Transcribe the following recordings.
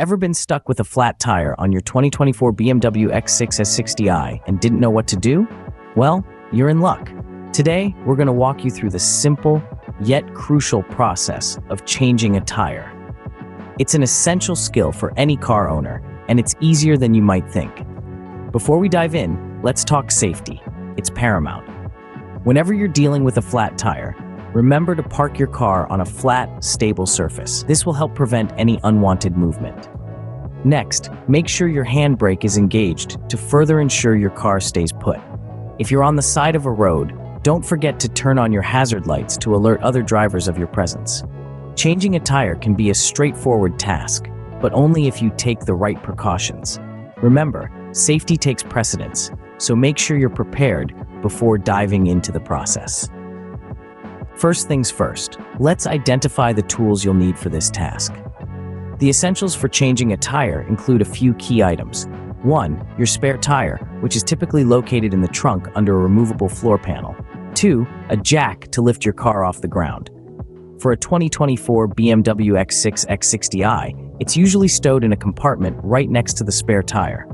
Ever been stuck with a flat tire on your 2024 BMW X6 S60i and didn't know what to do? Well, you're in luck. Today, we're going to walk you through the simple yet crucial process of changing a tire. It's an essential skill for any car owner, and it's easier than you might think. Before we dive in, let's talk safety. It's paramount. Whenever you're dealing with a flat tire, remember to park your car on a flat, stable surface. This will help prevent any unwanted movement. Next, make sure your handbrake is engaged to further ensure your car stays put. If you're on the side of a road, don't forget to turn on your hazard lights to alert other drivers of your presence. Changing a tire can be a straightforward task, but only if you take the right precautions. Remember, safety takes precedence, so make sure you're prepared before diving into the process. First things first, let's identify the tools you'll need for this task. The essentials for changing a tire include a few key items. 1. Your spare tire, which is typically located in the trunk under a removable floor panel. 2. A jack to lift your car off the ground. For a 2024 BMW X6 X60i, it's usually stowed in a compartment right next to the spare tire.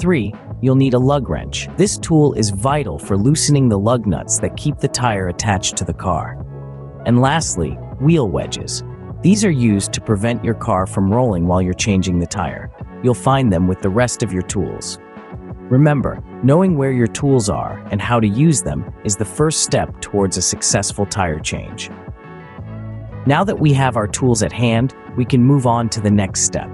3. You'll need a lug wrench. This tool is vital for loosening the lug nuts that keep the tire attached to the car. And lastly, wheel wedges. These are used to prevent your car from rolling while you're changing the tire. You'll find them with the rest of your tools. Remember, knowing where your tools are and how to use them is the first step towards a successful tire change. Now that we have our tools at hand, we can move on to the next step.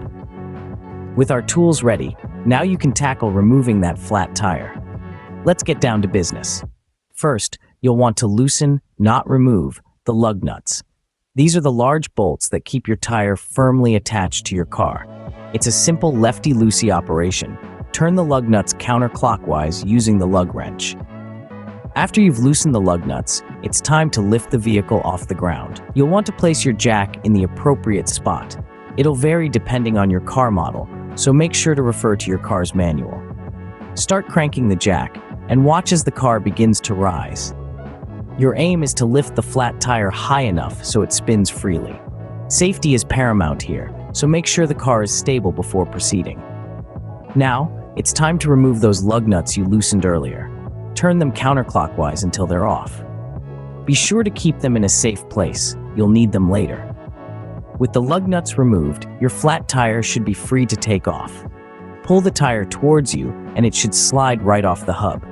With our tools ready, now you can tackle removing that flat tire. Let's get down to business. First, you'll want to loosen, not remove, the lug nuts. These are the large bolts that keep your tire firmly attached to your car. It's a simple lefty-loosey operation. Turn the lug nuts counterclockwise using the lug wrench. After you've loosened the lug nuts, it's time to lift the vehicle off the ground. You'll want to place your jack in the appropriate spot. It'll vary depending on your car model, so make sure to refer to your car's manual. Start cranking the jack and watch as the car begins to rise. Your aim is to lift the flat tire high enough so it spins freely. Safety is paramount here, so make sure the car is stable before proceeding. Now, it's time to remove those lug nuts you loosened earlier. Turn them counterclockwise until they're off. Be sure to keep them in a safe place. You'll need them later. With the lug nuts removed, your flat tire should be free to take off. Pull the tire towards you, and it should slide right off the hub.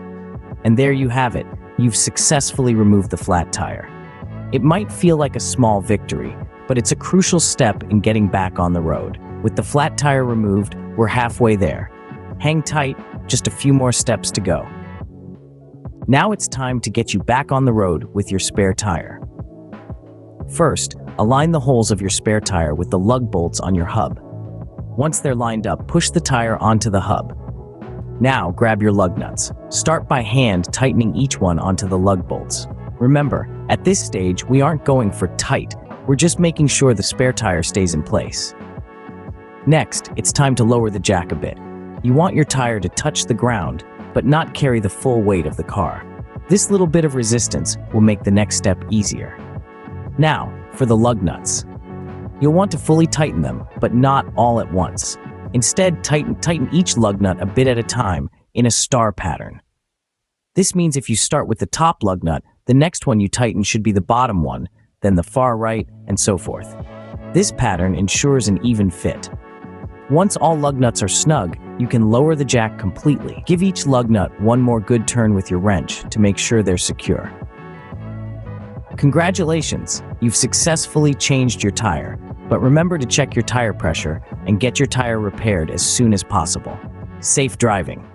And there you have it. You've successfully removed the flat tire. It might feel like a small victory, but it's a crucial step in getting back on the road. With the flat tire removed, we're halfway there. Hang tight, just a few more steps to go. Now it's time to get you back on the road with your spare tire. First, align the holes of your spare tire with the lug bolts on your hub. Once they're lined up, push the tire onto the hub. Now, grab your lug nuts. Start by hand tightening each one onto the lug bolts. Remember, at this stage, we aren't going for tight. We're just making sure the spare tire stays in place. Next, it's time to lower the jack a bit. You want your tire to touch the ground, but not carry the full weight of the car. This little bit of resistance will make the next step easier. Now, for the lug nuts. You'll want to fully tighten them, but not all at once. Instead, tighten each lug nut a bit at a time in a star pattern. This means if you start with the top lug nut, the next one you tighten should be the bottom one, then the far right, and so forth. This pattern ensures an even fit. Once all lug nuts are snug, you can lower the jack completely. Give each lug nut one more good turn with your wrench to make sure they're secure. Congratulations, you've successfully changed your tire. But remember to check your tire pressure and get your tire repaired as soon as possible. Safe driving.